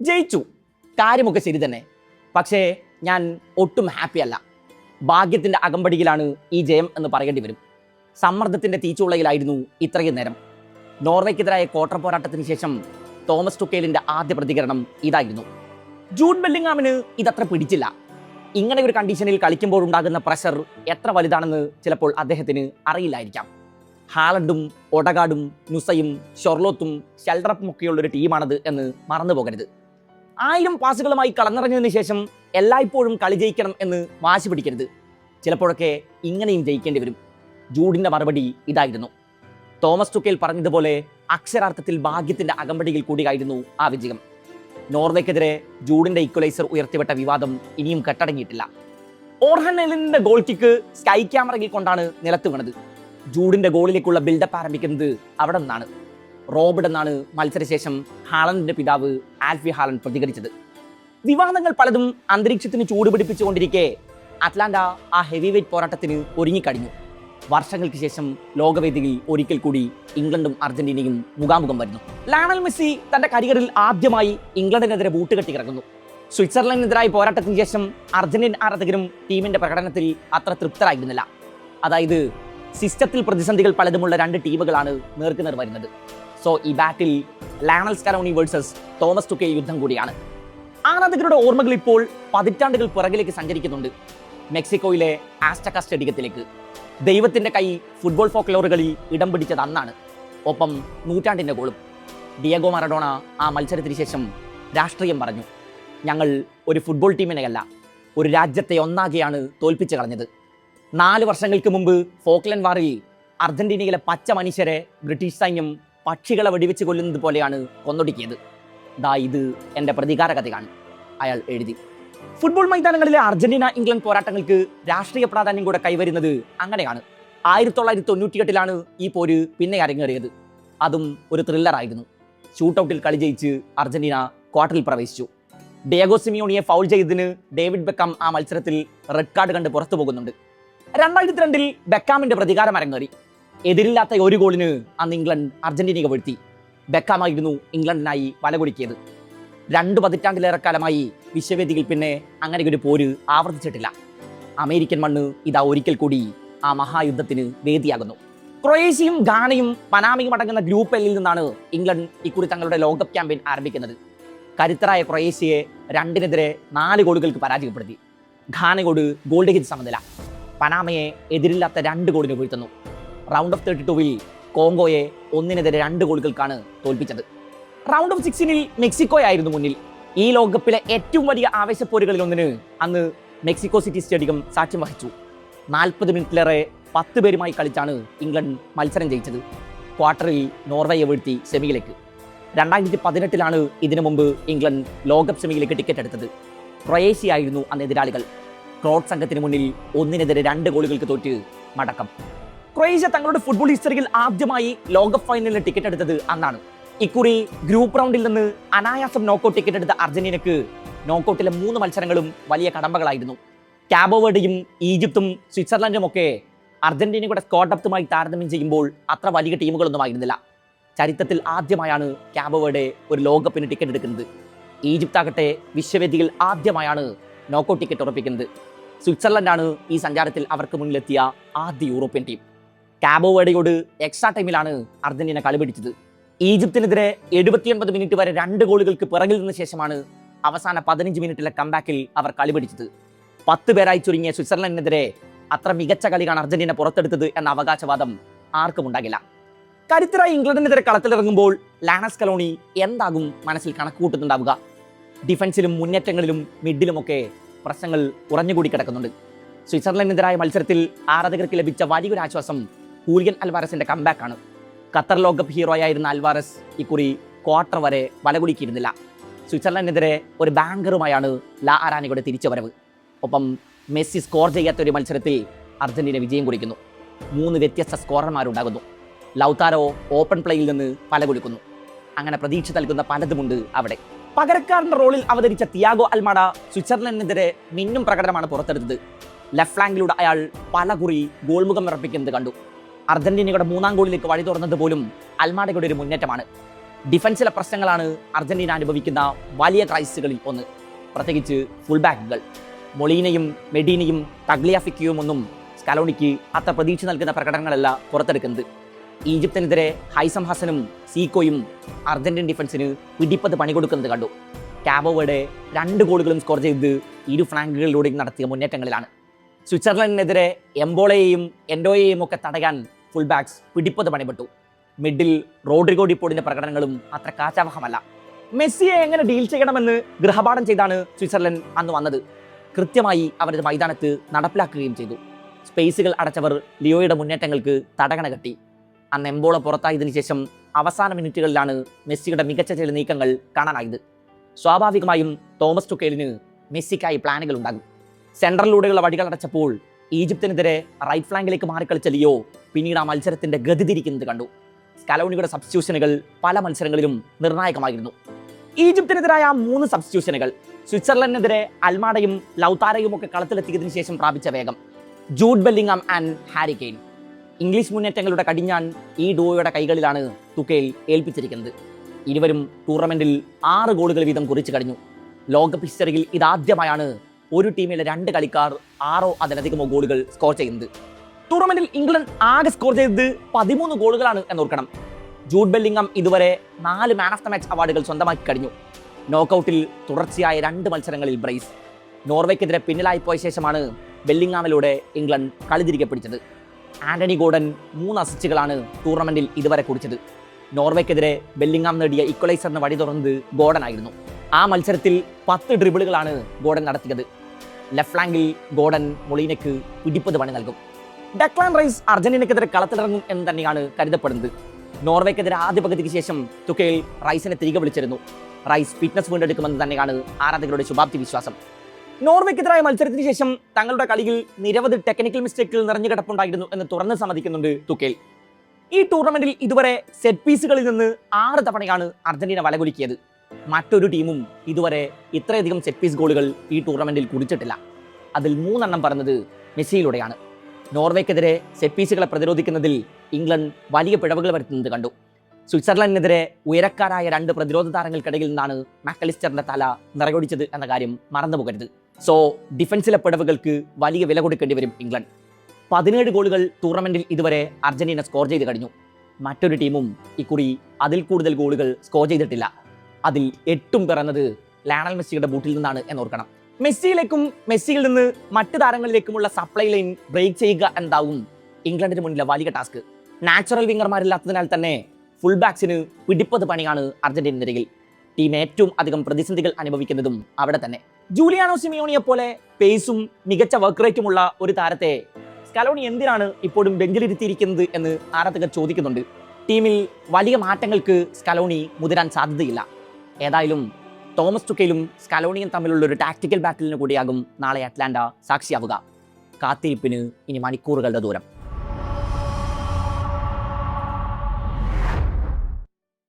ജയിച്ചു, കാര്യമൊക്കെ ശരി തന്നെ. പക്ഷേ ഞാൻ ഒട്ടും ഹാപ്പിയല്ല. ഭാഗ്യത്തിൻ്റെ അകമ്പടിയിലാണ് ഈ ജയം എന്ന് പറയേണ്ടി വരും. സമ്മർദ്ദത്തിൻ്റെ തീച്ചുളയിലായിരുന്നു ഇത്രയും നേരം. നോർവേക്കെതിരായ ക്വാർട്ടർ പോരാട്ടത്തിന് ശേഷം തോമസ് ടുക്കേലിൻ്റെ ആദ്യ പ്രതികരണം ഇതായിരുന്നു. ജൂഡ് ബെല്ലിംഗാമിന് ഇതത്ര പിടിച്ചില്ല. ഇങ്ങനെ ഒരു കണ്ടീഷനിൽ കളിക്കുമ്പോൾ ഉണ്ടാകുന്ന പ്രഷർ എത്ര വലുതാണെന്ന് ചിലപ്പോൾ അദ്ദേഹത്തിന് അറിയില്ലായിരിക്കാം. ഹാലണ്ടും ഒഡഗാർഡും നുസയും ഷൊർലോത്തും ഷെൽഡറപ്പും ഒക്കെയുള്ളൊരു ടീമാണത് എന്ന് മറന്നു പോകരുത്. 1000 പാസുകളുമായി കളന്നിറങ്ങിയതിനു ശേഷം എല്ലായ്പ്പോഴും കളി ജയിക്കണം എന്ന് വാശി പിടിക്കരുത്. ചിലപ്പോഴൊക്കെ ഇങ്ങനെയും ജയിക്കേണ്ടി വരും. ജൂഡിൻ്റെ മറുപടി ഇതായിരുന്നു. തോമസ് ടുക്കേൽ പറഞ്ഞതുപോലെ അക്ഷരാർത്ഥത്തിൽ ഭാഗ്യത്തിൻ്റെ അകമ്പടിയിൽ കൂടിയായിരുന്നു ആ വിജയം. നോർവേക്കെതിരെ ജൂഡിൻ്റെ ഇക്വലൈസർ ഉയർത്തിവിട്ട വിവാദം ഇനിയും കെട്ടടങ്ങിയിട്ടില്ല. ഓർഹനെലിൻ്റെ ഗോൾ കിക്ക് സ്കൈ ക്യാമറയിൽ കൊണ്ടാണ് നിലത്ത് വീണത്. ജൂഡിൻ്റെ ഗോളിലേക്കുള്ള ബിൽഡപ്പ് ആരംഭിക്കുന്നത് അവിടെ നിന്നാണ്. റോബർട്ട് എന്നാണ് മത്സരശേഷം ഹാലണ്ടിൻ്റെ പിതാവ് ആൽഫി ഹാലണ്ട് പ്രതികരിച്ചത്. വിവാദങ്ങൾ പലതും അന്തരീക്ഷത്തിന് ചൂടുപിടിപ്പിച്ചുകൊണ്ടിരിക്കെ അറ്റ്ലാന്റ ആ ഹെവി വെയ്റ്റ് പോരാട്ടത്തിന് ഒരുങ്ങിക്കഴിഞ്ഞു. വർഷങ്ങൾക്ക് ശേഷം ലോകവേദിയിൽ ഒരിക്കൽ കൂടി ഇംഗ്ലണ്ടും അർജന്റീനയും മുഖാമുഖം വരുന്നു. ലയണൽ മെസ്സി തന്റെ കരിയറിൽ ആദ്യമായി ഇംഗ്ലണ്ടിനെതിരെ ബൂട്ട് കെട്ടി കിടക്കുന്നു. സ്വിറ്റ്സർലൻഡിനെതിരായ പോരാട്ടത്തിന് ശേഷം അർജന്റീൻ ആരാധകരും ടീമിന്റെ പ്രകടനത്തിൽ അത്ര തൃപ്തരായിരുന്നില്ല. അതായത് സിസ്റ്റത്തിൽ പ്രതിസന്ധികൾ പലതുമുള്ള 2 ടീമുകളാണ് നേർക്കുനേർ വരുന്നത്. സോ ഈ ബാറ്റിൽ ലയണൽ സ്കലോണി വേഴ്സസ് തോമസ് ടുക്കേൽ യുദ്ധം കൂടിയാണ്. ആരാധകരുടെ ഓർമ്മകൾ ഇപ്പോൾ പതിറ്റാണ്ടുകൾ പുറകിലേക്ക് സഞ്ചരിക്കുന്നുണ്ട്. മെക്സിക്കോയിലെ ആസ്റ്റക സ്റ്റേഡിയത്തിലേക്ക്. ദൈവത്തിന്റെ കൈ ഫുട്ബോൾ ഫോക്ലോറുകളിൽ ഇടം പിടിച്ചത് അന്നാണ്. ഒപ്പം നൂറ്റാണ്ടിന്റെ ഗോളും. ഡിയഗോ മറഡോണ ആ മത്സരത്തിന് ശേഷം രാഷ്ട്രീയം പറഞ്ഞു. ഞങ്ങൾ ഒരു ഫുട്ബോൾ ടീമിനെയല്ല, ഒരു രാജ്യത്തെ ഒന്നാകെയാണ് തോൽപ്പിച്ച് കളഞ്ഞത്. 4 വർഷങ്ങൾക്ക് മുമ്പ് ഫോക്ലൻഡ് വാറിൽ അർജന്റീനയിലെ പച്ച മനുഷ്യരെ ബ്രിട്ടീഷ് സൈന്യം പക്ഷികളെ വെടിവെച്ച് കൊല്ലുന്നത് പോലെയാണ് കൊന്നൊടുക്കിയത്. ദാ ഇത് എൻ്റെ പ്രതികാര കഥയാണ്, അയാൾ എഴുതി. ഫുട്ബോൾ മൈതാനങ്ങളിലെ അർജന്റീന ഇംഗ്ലണ്ട് പോരാട്ടങ്ങൾക്ക് രാഷ്ട്രീയ പ്രാധാന്യം കൂടെ കൈവരുന്നത് അങ്ങനെയാണ്. 1998 ഈ പോര് പിന്നെ അരങ്ങേറിയത്. അതും ഒരു ത്രില്ലറായിരുന്നു. ഷൂട്ടൗട്ടിൽ കളി ജയിച്ച് അർജന്റീന ക്വാർട്ടറിൽ പ്രവേശിച്ചു. ഡിയഗോ സിമിയോണിയെ ഫൗൾ ചെയ്തതിന് ഡേവിഡ് ബെക്കാം ആ മത്സരത്തിൽ റെഡ് കാർഡ് കണ്ട് പുറത്തു പോകുന്നുണ്ട്. 2002 ബെക്കാമിന്റെ പ്രതികാരം അരങ്ങേറി. എതിരില്ലാത്ത ഒരു ഗോളിന് അന്ന് ഇംഗ്ലണ്ട് അർജന്റീനയെ വീഴ്ത്തി. ബെക്കാമായിരുന്നു ഇംഗ്ലണ്ടിനായി വലകൊടുക്കിയത്. 2 പതിറ്റാണ്ടിലേറെ കാലമായി വിശ്വവേദിയിൽ പിന്നെ അങ്ങനെ ഒരു പോര് ആവർത്തിച്ചിട്ടില്ല. അമേരിക്കൻ മണ്ണ് ഇതാ ഒരിക്കൽ കൂടി ആ മഹായുദ്ധത്തിന് വേദിയാകുന്നു. ക്രൊയേഷ്യയും ഗാനയും പനാമയും അടങ്ങുന്ന ഗ്രൂപ്പ് എല്ലിൽ നിന്നാണ് ഇംഗ്ലണ്ട് ഇക്കുറി തങ്ങളുടെ ലോകകപ്പ് ക്യാമ്പയിൻ ആരംഭിക്കുന്നത്. കരുത്തരായ ക്രൊയേഷ്യയെ 2-നെതിരെ 4 ഗോളുകൾക്ക് പരാജയപ്പെടുത്തി. ഘാനയോട് ഗോൾ രഹിത സമനില. പനാമയെ എതിരില്ലാത്ത 2 ഗോളിന് വീഴ്ത്തുന്നു. റൗണ്ട് ഓഫ് 32-ൽ കോങ്കോയെ 1-നെതിരെ 2 ഗോളുകൾക്കാണ് തോൽപ്പിച്ചത്. റൗണ്ട് ഓഫ് 16-ൽ മെക്സിക്കോയായിരുന്നു മുന്നിൽ. ഈ ലോകകപ്പിലെ ഏറ്റവും വലിയ ആവേശപ്പോരുകളിൽ ഒന്നിന് അന്ന് മെക്സിക്കോ സിറ്റി സ്റ്റേഡിയം സാക്ഷ്യം വഹിച്ചു. 40 മിനിറ്റിലേറെ 10 പേരുമായി കളിച്ചാണ് ഇംഗ്ലണ്ട് മത്സരം ജയിച്ചത്. ക്വാർട്ടറിൽ നോർവേയെ വീഴ്ത്തി സെമിയിലേക്ക്. 2018-ലാണ് ഇതിനു മുമ്പ് ഇംഗ്ലണ്ട് ലോകകപ്പ് സെമിയിലേക്ക് ടിക്കറ്റ് എടുത്തത്. ക്രൊയേഷ്യ ആയിരുന്നു അന്ന് എതിരാളികൾ. ക്രോട്ട് സംഘത്തിന് മുന്നിൽ 1-നെതിരെ 2 ഗോളുകൾക്ക് തോറ്റ് മടക്കം. ക്രൊയേഷ്യ തങ്ങളുടെ ഫുട്ബോൾ ഹിസ്റ്ററിയിൽ ആദ്യമായി ലോകകപ്പ് ഫൈനലിന് ടിക്കറ്റ് എടുത്തത് അന്നാണ്. ഇക്കുറി ഗ്രൂപ്പ് റൗണ്ടിൽ നിന്ന് അനായാസം നോക്കൌട്ട് ടിക്കറ്റ് എടുത്ത അർജന്റീനക്ക് നോക്കൌട്ടിലെ 3 മത്സരങ്ങളും വലിയ കടമ്പകളായിരുന്നു. കാബോവേർഡയും ഈജിപ്തും സ്വിറ്റ്സർലൻഡും ഒക്കെ അർജന്റീനയുടെ സ്ക്വാഡ് ഡെപ്തുമായി താരതമ്യം ചെയ്യുമ്പോൾ അത്ര വലിയ ടീമുകളൊന്നും ആയിരുന്നില്ല. ചരിത്രത്തിൽ ആദ്യമായാണ് കാബോവേർഡെ ഒരു ലോകകപ്പിന് ടിക്കറ്റ് എടുക്കുന്നത്. ഈജിപ്ത് ആകട്ടെ വിശ്വവേദിയിൽ ആദ്യമായാണ് നോക്കൌട്ട് ടിക്കറ്റ് ഉറപ്പിക്കുന്നത്. സ്വിറ്റ്സർലൻഡാണ് ഈ സഞ്ചാരത്തിൽ അവർക്ക് മുന്നിലെത്തിയ ആദ്യ യൂറോപ്യൻ ടീം. കാബോവേർഡയോട് എക്സ്ട്രാ ടൈമിലാണ് അർജന്റീന കളി പിടിച്ചത്. ഈജിപ്തിനെതിരെ 79 മിനിറ്റ് വരെ 2 ഗോളുകൾക്ക് പിറകിൽ നിന്ന ശേഷമാണ് അവസാന 15 മിനിറ്റിലെ കംബാക്കിൽ അവർ കളി പിടിച്ചത്. 10 പേരായി ചുരുങ്ങിയ സ്വിറ്റ്സർലൻഡിനെതിരെ അത്ര മികച്ച കളിയാണ് അർജന്റീന പുറത്തെടുത്തത് എന്ന അവകാശവാദം ആർക്കും ഉണ്ടാകില്ല. കരുത്തരായി ഇംഗ്ലണ്ടിനെതിരെ കളത്തിലിറങ്ങുമ്പോൾ ലയണൽ സ്കലോണി എന്താകും മനസ്സിൽ കണക്ക് കൂട്ടുന്നുണ്ടാവുക? ഡിഫൻസിലും മുന്നേറ്റങ്ങളിലും മിഡിലുമൊക്കെ പ്രശ്നങ്ങൾ ഉറഞ്ഞുകൂടി കിടക്കുന്നുണ്ട്. സ്വിറ്റ്സർലൻഡിനെതിരായ മത്സരത്തിൽ ആരാധകർക്ക് ലഭിച്ച വലിയൊരു ആശ്വാസം ഹൂലിയൻ അൽവാരസിന്റെ കംബാക്കാണ്. ഖത്തർ ലോകകപ്പ് ഹീറോയായിരുന്ന അൽവാരസ് ഇക്കുറി ക്വാർട്ടർ വരെ വലകുലുക്കിയിരുന്നില്ല. സ്വിറ്റ്സർലൻഡിനെതിരെ ഒരു ബാങ്കറുമായാണ് ലാ അരാനയുടെ തിരിച്ചുവരവ്. ഒപ്പം മെസ്സി സ്കോർ ചെയ്യാത്ത ഒരു മത്സരത്തിൽ അർജന്റീന വിജയം കുറിക്കുന്നു. 3 വ്യത്യസ്ത സ്കോറർമാരുണ്ടാകുന്നു. ലൗതാരോ ഓപ്പൺ പ്ലേയിൽ നിന്ന് വലകുലുക്കുന്നു. അങ്ങനെ പ്രതീക്ഷ നൽകുന്ന പലതുമുണ്ട് അവിടെ. പകരക്കാരന്റെ റോളിൽ അവതരിച്ച തിയാഗോ അൽമാഡ സ്വിറ്റ്സർലൻഡിനെതിരെ മിന്നും പ്രകടനമാണ് പുറത്തെടുത്തത്. ലെഫ്റ്റ് ഫ്ലാങ്കിലൂടെ അയാൾ പല കുറി ഗോൾമുഖം വിറപ്പിക്കുന്നത് കണ്ടു. അർജന്റീനയുടെ 3-ാം ഗോളിലേക്ക് വഴി തുറന്നത് പോലും അൽമാഡയുടെ ഒരു മുന്നേറ്റമാണ്. ഡിഫൻസിലെ പ്രശ്നങ്ങളാണ് അർജന്റീന അനുഭവിക്കുന്ന വലിയ ക്രൈസിസുകളിൽ ഒന്ന്. പ്രത്യേകിച്ച് ഫുൾ ബാക്കുകൾ. മൊളീനയും മെഡീനയും തഗ്ലിയാഫിക്കയും ഒന്നും സ്കലോണിക്ക് അത്ര പ്രതീക്ഷ നൽകുന്ന പ്രകടനങ്ങളല്ല പുറത്തെടുക്കുന്നത്. ഈജിപ്തിനെതിരെ ഹൈസം ഹസനും സീക്കോയും അർജന്റീൻ ഡിഫൻസിന് പിടിപ്പത് പണി കൊടുക്കുന്നത് കണ്ടു. കാബോവയുടെ 2 ഗോളുകളും സ്കോർ ചെയ്ത് ഇരു ഫ്ലാങ്കുകളിലൂടെയും നടത്തിയ മുന്നേറ്റങ്ങളിലാണ്. സ്വിറ്റ്സർലൻഡിനെതിരെ എംബോളയെയും എൻഡോയെയും ഒക്കെ തടയാൻ ഫുൾ ബാക്സ് പിടിപ്പത് പണിപ്പെട്ടു. മിഡിൽ റോഡ്രിഗോ ഡിപ്പോളിന്റെ പ്രകടനങ്ങളും അത്ര കാച്ചാവഹമല്ല. മെസ്സിയെ എങ്ങനെ ഡീൽ ചെയ്യണമെന്ന് ഗൃഹപാഠം ചെയ്താണ് സ്വിറ്റ്സർലൻഡ് അന്ന് വന്നത്. കൃത്യമായി അവരത് മൈതാനത്ത് നടപ്പിലാക്കുകയും ചെയ്തു. സ്പേസുകൾ അടച്ചവർ ലിയോയുടെ മുന്നേറ്റങ്ങൾക്ക് തടകണ കെട്ടി. അന്ന് എംബോള പുറത്തായതിനു ശേഷം അവസാന മിനിറ്റുകളിലാണ് മെസ്സിയുടെ മികച്ച ചില നീക്കങ്ങൾ കാണാനായത്. സ്വാഭാവികമായും തോമസ് ടുക്കേലിന് മെസ്സിക്കായി പ്ലാനുകൾ ഉണ്ടാകും. സെൻട്രലിലൂടെയുള്ള വഴികൾ അടച്ചപ്പോൾ ഈജിപ്തിനെതിരെ റൈറ്റ് ഫ്ലാങ്കിലേക്ക് മാറിക്കളിച്ച ലിയോ പിന്നീട് ആ മത്സരത്തിന്റെ ഗതി തിരിക്കുന്നത് കണ്ടു. സ്കലോണിയുടെ സബ്സ്റ്റിറ്റ്യൂഷനുകൾ പല മത്സരങ്ങളിലും നിർണായകമായിരുന്നു. ഈജിപ്തിനെതിരായ 3 സബ്സ്റ്റിറ്റ്യൂഷനുകൾ സ്വിറ്റ്സർലൻഡിനെതിരെ അൽമാഡയും ലൗതാരയും ഒക്കെ കളത്തിലെത്തിയതിനു ശേഷം പ്രാപിച്ച വേഗം. Jude Bellingham and Harry Kane. English മുന്നേറ്റങ്ങളുടെ കടിഞ്ഞാൺ ഈ ഡുവോയുടെ കൈകളിലാണ് തുക്കേൽ ഏൽപ്പിച്ചിരിക്കുന്നത്. ഇരുവരും ടൂർണമെന്റിൽ 6 ഗോളുകൾ വീതം കുറിച്ചു കഴിഞ്ഞു. ലോകകപ്പ് ഹിസ്റ്ററിയിൽ ഇതാദ്യമായാണ് ഒരു ടീമിലെ 2 കളിക്കാർ 6 അതിലധികമോ ഗോളുകൾ സ്കോർ ചെയ്യുന്നത്. ടൂർണമെന്റിൽ ഇംഗ്ലണ്ട് ആകെ സ്കോർ ചെയ്തത് 13 ഗോളുകളാണ് എന്നോർക്കണം. ജൂഡ് ബെല്ലിംഗം ഇതുവരെ 4 മാൻ ഓഫ് ദ മാച്ച് അവാർഡുകൾ സ്വന്തമാക്കി കഴിഞ്ഞു. നോക്കൌട്ടിൽ തുടർച്ചയായ 2 മത്സരങ്ങളിൽ ബ്രേസ്. നോർവേക്കെതിരെ പിന്നിലായി പോയ ശേഷമാണ് ബെല്ലിംഗാമിലൂടെ ഇംഗ്ലണ്ട് കളി തിരികെ പിടിച്ചത്. ആന്റണി ഗോർഡൻ 3 അസിസ്റ്റുകളാണ് ടൂർണമെന്റിൽ ഇതുവരെ കുറിച്ചത്. നോർവേക്കെതിരെ ബെല്ലിംഗാം നേടിയ ഇക്വലൈസറിന് വഴി തുറന്നത് ഗോർഡൻ ആയിരുന്നു. ആ മത്സരത്തിൽ 10 ഡ്രിബിളുകളാണ് ഗോർഡൻ നടത്തിയത്. ലെഫ്റ്റ് ഫ്ലാങ്കിൽ ഗോർഡൻ മൊളീനയ്ക്ക് പിടിപ്പത് പണി നൽകും. ഡെക്ലാൻ റൈസ് അർജന്റീനയ്ക്കെതിരെ കളത്തിലിറങ്ങും എന്ന് തന്നെയാണ് കരുതപ്പെടുന്നത്. നോർവേക്കെതിരെ ആദ്യ പകുതിക്ക് ശേഷം തുക്കേൽ റൈസിനെ തിരികെ വിളിച്ചിരുന്നു. റൈസ് ഫിറ്റ്നസ് വീണ്ടെടുക്കുമെന്ന് തന്നെയാണ് ആരാധകരുടെ ശുഭാപ്തി വിശ്വാസം. നോർവേക്കെതിരായ മത്സരത്തിന് ശേഷം തങ്ങളുടെ കളിയിൽ നിരവധി ടെക്നിക്കൽ മിസ്റ്റേക്കുകൾ നിറഞ്ഞു കിടപ്പുണ്ടായിരുന്നു എന്ന് തുറന്ന് സമ്മതിക്കുന്നുണ്ട് തുക്കേൽ. ഈ ടൂർണമെന്റിൽ ഇതുവരെ സെറ്റ് പീസുകളിൽ നിന്ന് 6 തവണയാണ് അർജന്റീന വലകുലുക്കിയത്. മറ്റൊരു ടീമും ഇതുവരെ ഇത്രയധികം സെറ്റ് പീസ് ഗോളുകൾ ഈ ടൂർണമെന്റിൽ കുറിച്ചിട്ടില്ല. അതിൽ 3 എണ്ണം പറഞ്ഞത് മെസ്സിയിലൂടെയാണ്. നോർവേക്കെതിരെ സെറ്റ് പീസുകളെ പ്രതിരോധിക്കുന്നതിൽ ഇംഗ്ലണ്ട് വലിയ പിഴവുകൾ വരുത്തുന്നത് കണ്ടു. സ്വിറ്റ്സർലൻഡിനെതിരെ ഉയരക്കാരായ 2 പ്രതിരോധ താരങ്ങൾക്കിടയിൽ നിന്നാണ് മാക്കലിസ്റ്ററിന്റെ തല നിറയൊടിച്ചത് എന്ന കാര്യം മറന്നുപോകരുത്. സോ ഡിഫൻസിലെ പിഴവുകൾക്ക് വലിയ വില കൊടുക്കേണ്ടി വരും ഇംഗ്ലണ്ട്. 17 ഗോളുകൾ ടൂർണമെന്റിൽ ഇതുവരെ അർജന്റീന സ്കോർ ചെയ്ത് കഴിഞ്ഞു. മറ്റൊരു ടീമും ഇക്കുറി അതിൽ കൂടുതൽ ഗോളുകൾ സ്കോർ ചെയ്തിട്ടില്ല. അതിൽ 8 പിറന്നത് ലയണൽ മെസ്സിയുടെ ബൂട്ടിൽ നിന്നാണ് എന്നോർക്കണം. മെസ്സിയിലേക്കും മെസ്സിയിൽ നിന്ന് മറ്റ് താരങ്ങളിലേക്കുമുള്ള സപ്ലൈ ലൈൻ ബ്രേക്ക് ചെയ്യുക എന്താവും ഇംഗ്ലണ്ടിന് മുന്നിലെ വലിയ ടാസ്ക്. നാച്ചുറൽ വിംഗർമാരില്ലാത്തതിനാൽ തന്നെ ഫുൾ ബാക്സിന് പിടിപ്പത് പണിയാണ് അർജന്റീന നിരയിൽ. ടീം ഏറ്റവും അധികം പ്രതിസന്ധികൾ അനുഭവിക്കുന്നതും അവിടെ തന്നെ. ജൂലിയാനോ സിമിയോണിയെ പോലെ പേസും മികച്ച വർക്ക് റേറ്റുമുള്ള ഒരു താരത്തെ സ്കലോണി എന്തിനാണ് ഇപ്പോഴും ബെഞ്ചിലിരുത്തിയിരിക്കുന്നത് എന്ന് ആരാധകർ ചോദിക്കുന്നുണ്ട്. ടീമിൽ വലിയ മാറ്റങ്ങൾക്ക് സ്കലോണി മുതിരാൻ സാധ്യതയില്ല. ഏതായാലും തോമസ് ടുക്കേലും സ്കലോണിയും തമ്മിലുള്ള ഒരു ടാക്ടിക്കൽ ബാറ്റിലിന് കൂടിയാകും നാളെ അറ്റ്ലാന്റ സാക്ഷിയാവുക. കാത്തിരിപ്പിന് ഇനി മണിക്കൂറുകളുടെ ദൂരം.